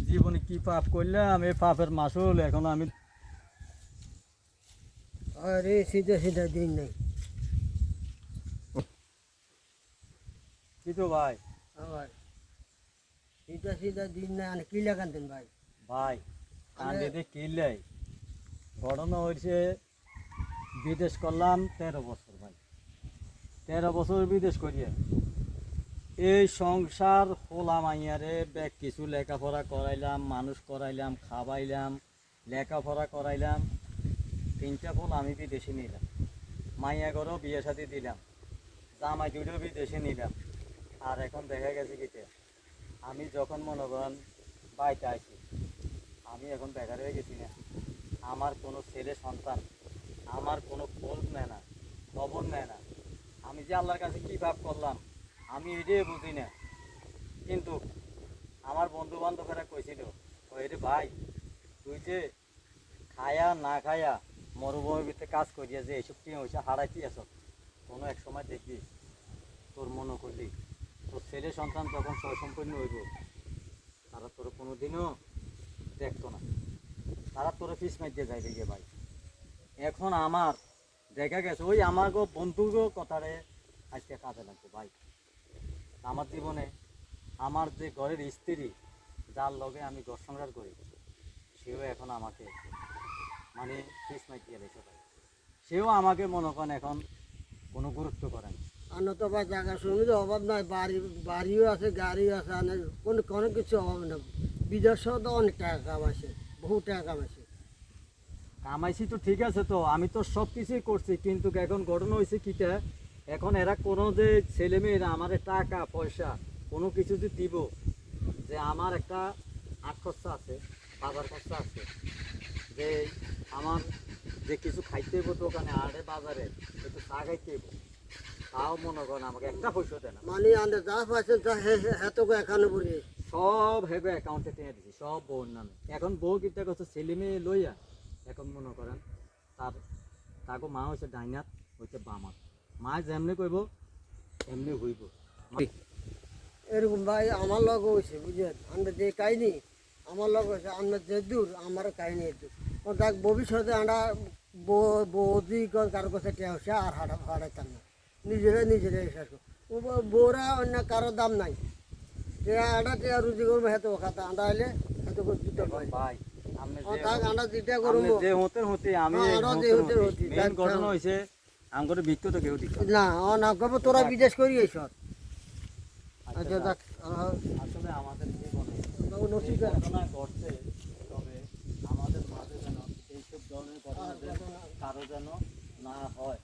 জীবনে কি পাপ করলাম, এই পাপের মাসুল এখন আমি। আরে সিধা সিধা দিন নাই কি তো ভাই? আবার সিধা সিধা দিন নাই মানে কি লাগান ভাই? ভাই কান্দিতে কিনলাই ঘটনা হয়েছে, বিদেশ করলাম 13 বছর ভাই। 13 বছর বিদেশ করিয়া এই সংসার হোলা মাইয়ারে ব্যাগ কিছু লেখাপড়া করাইলাম, মানুষ করাইলাম, খাওয়াইলাম, লেখাপড়া করাইলাম। 3টা ফুল আমি বিদেশে নিলাম, মাইয়া ঘরেও বিয়ে সাথে দিলাম, জামাই দুটো বিদেশে নিলাম। আর এখন দেখা গেছে কি আমি যখন মনে করেন বাড়িতে আইছি, আমি এখন বেকার হয়ে গেছি না। আমার কোনো ছেলে সন্তান আমার কোনো খোঁজ নেয় না, খবর নেয় না। আমি যে আল্লাহর কাছে কী পাপ করলাম আমি এটাই বুঝি না। কিন্তু আমার বন্ধু বান্ধবেরা কইছিল, রে ভাই তুই যে খায়া না খায়া মরুভূমির ভিতরে কাজ করিয়া যে এইসব কি হয়েছে হারাইতে আস, কোনো এক সময় দেখবি তোর মনে করলি তোর ছেলে সন্তান যখন সসম্পন্ন হইব তারা তোর কোনোদিনও দেখতো না, তারা তোর ফিস মাইতে যাইবে গিয়ে ভাই। এখন আমার দেখা গেছে ওই আমার বন্ধুগো কথারে আজকে কাজে লাগবে ভাই। আমার জীবনে আমার যে ঘরের স্ত্রী যার লগে আমি ঘর সংসার করি সেও এখন আমাকে মানে ফিস মাইতে রেখে ভাই। সেও আমাকে মনে করেন এখন কোনো গুরুত্ব করে না। আর তো বা জায়গা সুবিধা অভাব নাই, বাড়িও আছে, গাড়িও আছে, কোনো কিছু অভাব নেই। বিদেশেও তো অনেক টাকা কামাইছে, বহু টাকা কামাইছে। কামাইছি তো ঠিক আছে, তো আমি তো সব কিছুই করছি, কিন্তু এখন ঘটনা হয়েছে কিটা, এখন এরা কোনো যে ছেলেমেয়েরা আমার টাকা পয়সা কোনো কিছু যে দিব, যে আমার একটা আট খরচা আছে, বাজার খরচা আছে, যে আমার যে কিছু খাইতে হইব দোকানে আড়ে বাজারে একটু চা খাইতে হইব, তাও মনে করেন আমাকে একটা পয়সা দেয় না। মানে আমাদের যা পাইছেন তা হেতো এখানে বলি সব হেবে অ্যাকাউন্টে টেনে দিছি, সব বউর নামে। এখন বউ কিটা করছে ছেলে মেয়ে লইয়া এখন মনে করেন তাকে মা হচ্ছে ডাইনার, হচ্ছে বামার। মা যেমনি কইব এমনি হইব। এরকম ভাই আমার লগ হয়েছে বুঝলেন। আমরা যে কাহিনি আমার লগ হয়েছে, আমরা যে দূর আমার কাহিনি দূর দেখ ভবিষ্যতে আমরা বৌদি কারো কাছে টেহসে আর হারাইতাম না, নিজেরাই শেষ বউরা অন্য কারো দাম নাই। আটা টেয়া রুজি করবো হেতো খাতা আন্ডা হলে হেতো দুটো পাই ভাই আমি আন্ডা দুইটা করবো যে হতে হতে আমি মেন ঘটনা হইছে আমগরে বিক্রি তো কেউ দিত না। না করবো তোরা বিদেশ করি এইসব। আচ্ছা দেখ আসলে আমাদের জীবনে নসিব ঘটনা ঘটছে, তবে আমাদের মাঝে যেন এইসব ধরনের ঘটনা কারো যেন না হয়।